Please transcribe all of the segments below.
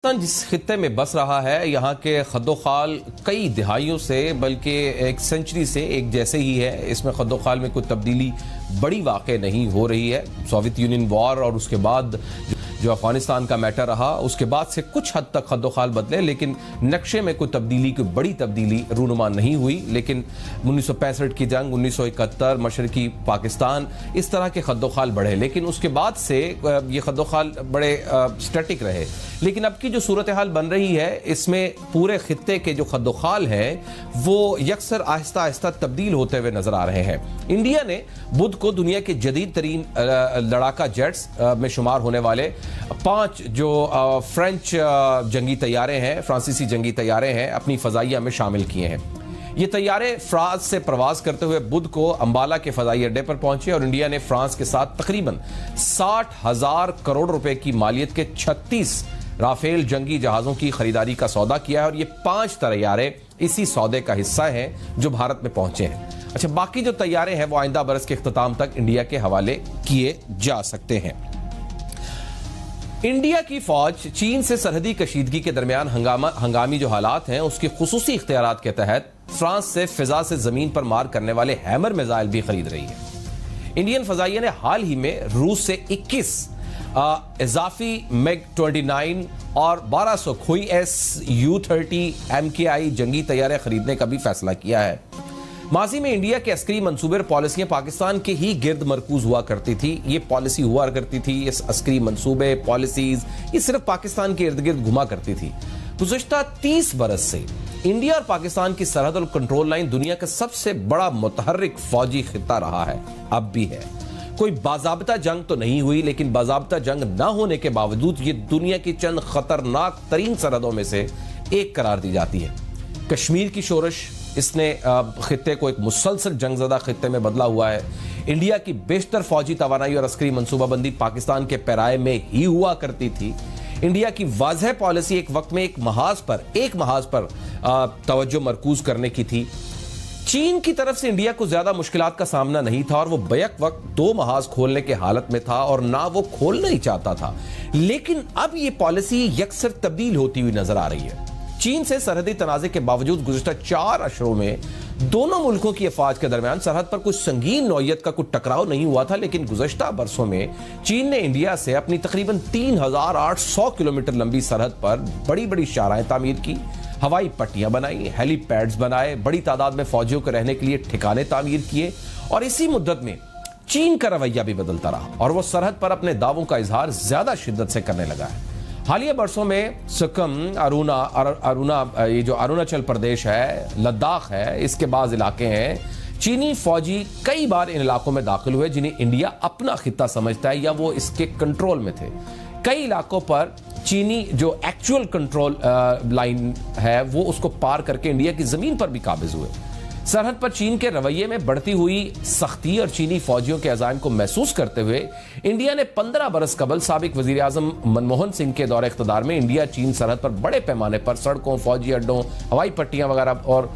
पाकिस्तान जिस खित्ते में बस रहा है, यहाँ के खद्दोखाल कई दिहाइयों से बल्कि एक सेंचुरी से एक जैसे ही है। इसमें खद्दोखाल में कोई तब्दीली बड़ी वाक़ई नहीं हो रही है। सोवियत यूनियन वॉर और उसके बाद जो अफगानिस्तान का मैटर रहा, उसके बाद से कुछ हद तक खद्दोखाल बदले, लेकिन नक्शे में कोई तब्दीली, कोई बड़ी तब्दीली रूनुमा नहीं हुई। लेकिन 1965 की जंग, 1971 मशरकी पाकिस्तान, इस तरह के खद्दोखाल बढ़े, लेकिन उसके बाद से ये खद्दोखाल बड़े स्टैटिक रहे। लेकिन अब की जो सूरत हाल बन रही है, इसमें पूरे खित्ते के जो खद्दोखाल हैं वो यकसर आहिस्ता आहिस्ता तब्दील होते हुए नजर आ रहे हैं। इंडिया ने बुध को दुनिया के जदीद तरीन लड़ाका जेट्स में शुमार होने वाले 5 जो फ्रेंच जंगी तैयारे हैं, फ्रांसीसी जंगी तैयारे हैं, अपनी फजाइया में शामिल किए हैं। ये तैयारे फ्रांस से प्रवास करते हुए बुध को अंबाला के फजाई अड्डे पर पहुंचे और इंडिया ने फ्रांस के साथ तकरीबन 60,000 करोड़ रुपए की मालियत के 36 राफेल जंगी जहाजों की खरीदारी का सौदा किया है और ये 5 तैयारे इसी सौदे का हिस्सा हैं जो भारत में पहुंचे हैं। अच्छा, बाकी जो तैयारे हैं वो आइंदा बरस के इख्तिताम तक इंडिया के हवाले किए जा सकते हैं। इंडिया की फौज चीन से सरहदी कशीदगी के दरमियान हंगामी जो हालात हैं उसके खुसूसी इख्तियारात के तहत फ्रांस से फिजा से जमीन पर मार करने वाले हैमर मिसाइल भी खरीद रही है। इंडियन फजाइया ने हाल ही में रूस से 21 इजाफी MiG-29 और 1200 खोई Su-30 MKI जंगी तैयारे खरीदने का भी फैसला किया है। माजी में इंडिया के अस्करी मंसूबे और पॉलिसियां पाकिस्तान के ही गिर्द मरकूज हुआ करती थी। ये पॉलिसी हुआ करती थी, ये अस्करी मंसूबे, पॉलिसीज, ये सिर्फ पाकिस्तान के इर्द गिर्द घुमा करती थी। गुज़श्ता 30 बरस से इंडिया और पाकिस्तान की सरहद और कंट्रोल लाइन दुनिया का सबसे बड़ा मुतहर्रिक फौजी खित्ता रहा है, अब भी है। कोई बाज़ाब्ता जंग तो नहीं हुई, लेकिन बाज़ाब्ता जंग ना होने के बावजूद ये दुनिया की चंद खतरनाक तरीन सरहदों में से एक करार दी जाती है। कश्मीर की शोरश, इसने खित्ते को एक मुसलसल जंगज़दा खित्ते में बदला हुआ है। इंडिया की बेशतर फौजी तवानाई और अस्करी मनसूबाबंदी पाकिस्तान के पैराए में ही हुआ करती थी। इंडिया की वाज़ह पॉलिसी एक वक्त में एक महाज पर तवज्जो मरकूज करने की थी। चीन की तरफ से इंडिया को ज्यादा मुश्किलात का सामना नहीं था और वो बैक वक्त 2 महाज खोलने के हालत में था और ना वो खोलना ही चाहता था। लेकिन अब ये पॉलिसी यकसर तब्दील होती हुई नजर आ रही है। चीन से सरहदी तनाज़े के बावजूद गुज़श्ता 4 अशरों में दोनों मुल्कों की अफवाज के दरमियान सरहद पर कुछ संगीन नौयत का कोई टकराव नहीं हुआ था। लेकिन गुज़श्ता बरसों में चीन ने इंडिया से अपनी तकरीबन 3,800 किलोमीटर लंबी सरहद पर बड़ी बड़ी शाराएं तामीर की, हवाई पट्टियां बनाई, हेलीपैड्स बनाए, बड़ी तादाद में फौजियों को रहने के लिए ठिकाने तामीर किए और इसी मुद्दत में चीन का रवैया भी बदलता रहा और वो सरहद पर अपने दावों का इजहार ज्यादा शिद्दत से करने लगा है। हालिया बरसों में सिक्किम, ये जो अरुणाचल प्रदेश है, लद्दाख है, इसके बाद इलाके हैं, चीनी फौजी कई बार इन इलाकों में दाखिल हुए जिन्हें इंडिया अपना खित्ता समझता है या वो इसके कंट्रोल में थे। कई इलाकों पर चीनी जो एक्चुअल कंट्रोल लाइन है वो उसको पार करके इंडिया की जमीन पर भी काबिज हुए। सरहद पर चीन के रवैये में बढ़ती हुई सख्ती और चीनी फौजियों के अज़ाइम को महसूस करते हुए इंडिया ने 15 बरस कबल साबिक वजीर आज़म मनमोहन सिंह के दौरे इख्तिदार में इंडिया चीन सरहद पर बड़े पैमाने पर सड़कों, फौजी अड्डों, हवाई पट्टियां वगैरह और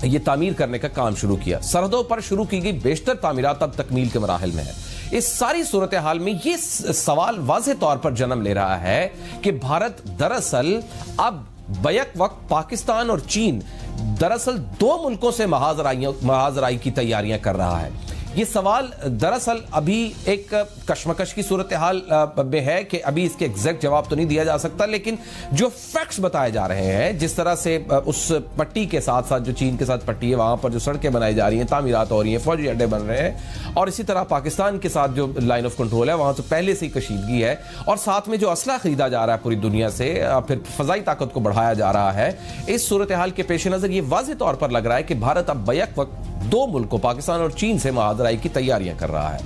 ये तामीर करने का काम शुरू किया। सरहदों पर शुरू की गई बेशतर तामीरात अब तकमील के मराहिल में है। इस सारी सूरत हाल में ये सवाल वाज़ेह तौर पर जन्म ले रहा है कि भारत दरअसल अब बैक वक्त पाकिस्तान और चीन दरअसल 2 मुल्कों से महाजराई की तैयारियां कर रहा है। ये सवाल दरअसल अभी एक कशमकश की सूरत हाल में है कि अभी इसके एग्जैक्ट जवाब तो नहीं दिया जा सकता, लेकिन जो फैक्ट्स बताए जा रहे हैं, जिस तरह से उस पट्टी के साथ साथ जो चीन के साथ पट्टी है वहां पर जो सड़कें बनाई जा रही हैं, तामीरात हो रही हैं, फौजी अड्डे बन रहे हैं और इसी तरह पाकिस्तान के साथ जो लाइन ऑफ कंट्रोल है वहां से पहले से ही कशीदगी है और साथ में जो असला खरीदा जा रहा है पूरी दुनिया से, फिर फजाई ताकत को बढ़ाया जा रहा है। इस सूरत हाल के पेश नजर ये वाज़ेह तौर पर लग रहा है कि भारत अब बैक वक्त 2 मुल्कों पाकिस्तान और चीन से महाजराई की तैयारियां कर रहा है।